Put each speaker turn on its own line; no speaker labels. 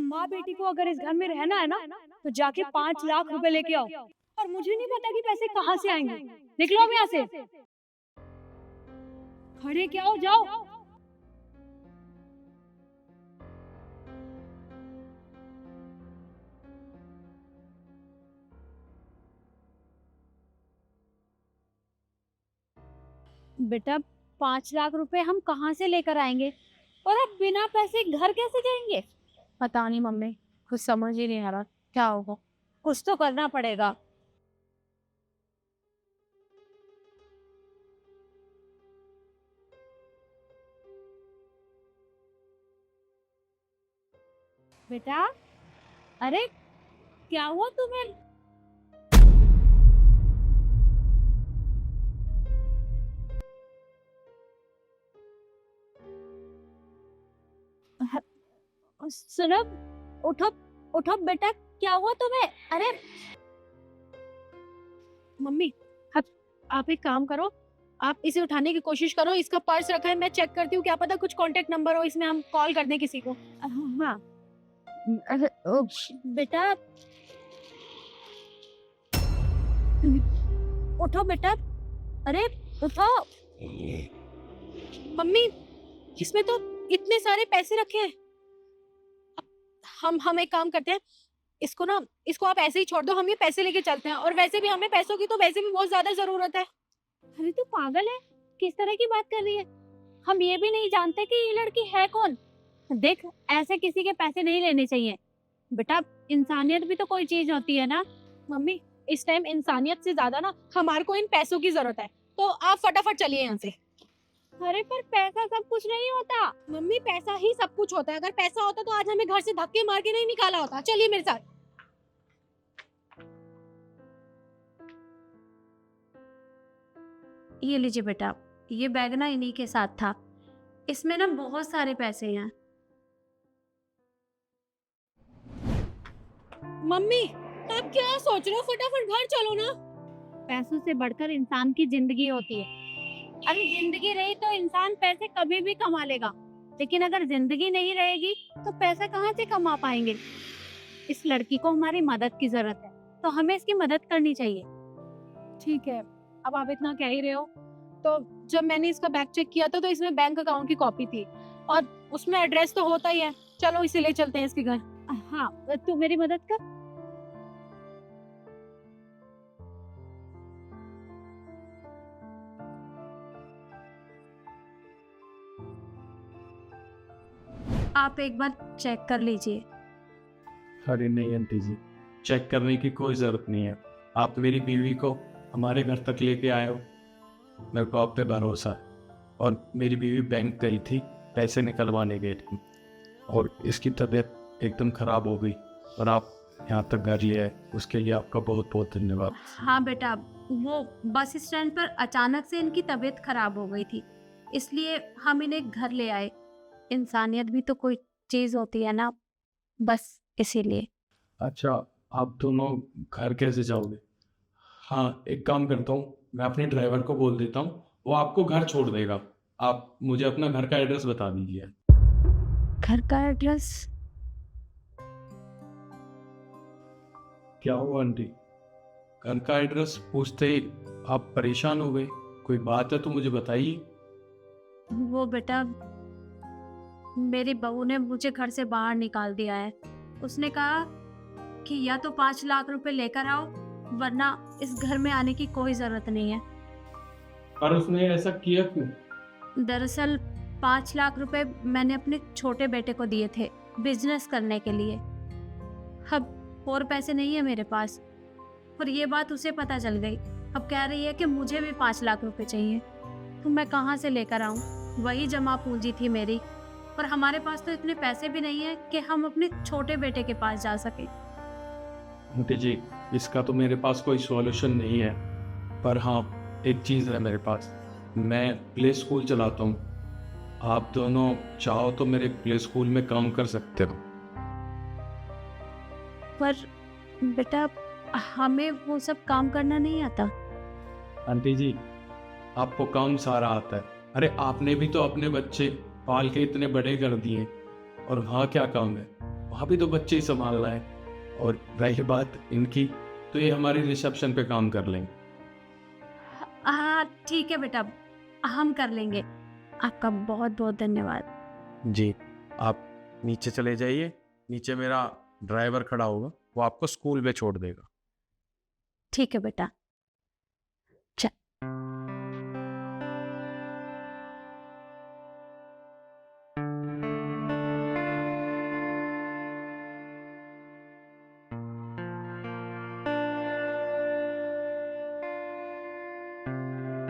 माँ बेटी को अगर इस घर में रहना है ना तो जाके 5 लाख रुपए लेके आओ। और मुझे नहीं पता कि पैसे कहाँ से आएंगे। निकलो अब यहाँ से। खड़े क्या हो, जाओ। बेटा 5 लाख रुपए हम कहाँ से लेकर आएंगे, और अब बिना पैसे घर कैसे जाएंगे? पता नहीं मम्मी, कुछ समझ ही नहीं आ रहा क्या होगा। कुछ तो करना पड़ेगा। बेटा, अरे क्या हुआ तुम्हें? सुनब, उठो उठो बेटा, क्या हुआ तुम्हें? अरे मम्मी, आप एक काम करो, आप इसे उठाने की कोशिश करो। इसका पर्स रखा है, मैं चेक करती हूँ, क्या पता कुछ कांटेक्ट नंबर हो इसमें, हम कॉल कर दें किसी को। हाँ। अरे बेटा, उठो बेटा, अरे उठो। मम्मी, इसमें तो इतने सारे पैसे रखे हैं। हम एक काम करते हैं, इसको आप ऐसे ही छोड़ दो, हम ये पैसे लेके चलते हैं। और वैसे भी हमें पैसों की तो वैसे भी बहुत ज्यादा जरूरत है। अरे तू पागल है, किस तरह की बात कर रही है? हम ये भी नहीं जानते कि ये लड़की है कौन। देख, ऐसे किसी के पैसे नहीं लेने चाहिए बेटा। इंसानियत भी तो कोई चीज होती है ना। मम्मी, इस टाइम इंसानियत से ज्यादा ना हमारे को इन पैसों की जरूरत है, तो आप फटाफट चलिए यहाँ से। अरे पर पैसा सब कुछ नहीं होता। मम्मी, पैसा ही सब कुछ होता है। अगर पैसा होता तो आज हमें घर से धक्के मार के नहीं निकाला होता। चलिए मेरे साथ। ये लीजिए बेटा, ये बैग ना इन्हीं के साथ था। इसमें ना बहुत सारे पैसे हैं। मम्मी, आप क्या सोच रहे हो? फटाफट घर चलो ना। पैसों से बढ़कर इंसान की जिंदगी होती है। अरे जिंदगी रही तो इंसान पैसे कभी भी कमा लेगा, लेकिन अगर जिंदगी नहीं रहेगी तो पैसा कहाँ से कमा पाएंगे। इस लड़की को हमारी मदद की जरूरत है, तो हमें इसकी मदद करनी चाहिए। ठीक है, अब आप इतना कह ही रहे हो, तो जब मैंने इसका बैग चेक किया था तो इसमें बैंक अकाउंट की कॉपी थी और उसमें एड्रेस तो होता ही है। चलो इसे ले चलते हैं इसके घर। हाँ, तू मेरी मदद कर। आप एक बार चेक कर लीजिए।
अरे नहीं आंटी जी, चेक करने की कोई ज़रूरत नहीं है। आप मेरी बीवी को हमारे घर तक लेके आए हो, मेरे को आप पे भरोसा है। और मेरी बीवी बैंक गई थी पैसे निकलवाने गई थी, और इसकी तबीयत एकदम ख़राब हो गई, और आप यहाँ तक घर ले आए, उसके लिए आपका बहुत बहुत धन्यवाद।
हाँ बेटा, वो बस स्टैंड पर अचानक से इनकी तबीयत खराब हो गई थी, इसलिए हम इन्हें घर ले आए। इंसानियत भी तो कोई चीज होती है ना, बस इसीलिए।
अच्छा, आप दोनों घर कैसे जाओगे? हाँ, एक काम करता हूँ, मैं अपने ड्राइवर को बोल देता हूँ, वो आपको घर छोड़ देगा। आप मुझे अपना घर का एड्रेस बता दीजिए।
घर का एड्रेस?
क्या हुआ आंटी? घर का एड्रेस पूछते ही आप परेशान हो गए? कोई बात है तो मुझे बताइए।
वो बेटा, मेरी बहू ने मुझे घर से बाहर निकाल दिया है। उसने कहा कि या तो 5 लाख रुपए लेकर आओ, वरना इस घर में आने की कोई जरूरत नहीं है।
पर उसने ऐसा किया क्यों?
दरअसल 5 लाख रुपए मैंने अपने छोटे बेटे को दिए थे बिजनेस करने के लिए। अब और पैसे नहीं है मेरे पास, और ये बात उसे पता चल गई। अब कह रही है कि मुझे भी 5 लाख रुपए चाहिए, तो मैं कहाँ से लेकर आऊँ? वही जमा पूंजी थी मेरी, पर हमारे पास तो इतने पैसे भी नहीं है कि हम अपने छोटे बेटे के पास जा सके।
आंटी जी, इसका तो मेरे पास कोई सॉल्यूशन नहीं है, पर हाँ, एक चीज़ है मेरे पास। मैं प्ले स्कूल चलाता हूँ, आप दोनों चाहो तो मेरे प्ले स्कूल में काम कर सकते हो।
पर बेटा, हमें वो सब काम करना नहीं आता।
आंटी जी, आपको काम सारा आता है। अरे आपने भी तो अपने बच्चे पाल के इतने बड़े कर दिए, और हाँ क्या काम है? वहाँ भी तो बच्चे ही संभालना है। और रही बात इनकी, तो ये हमारे रिसेप्शन पे काम कर लेंगे।
हाँ ठीक है बेटा, हम कर लेंगे। आपका बहुत बहुत धन्यवाद।
जी, आप नीचे चले जाइए, नीचे मेरा ड्राइवर खड़ा होगा, वो आपको स्कूल में छोड़ देगा।
ठीक है बेटा।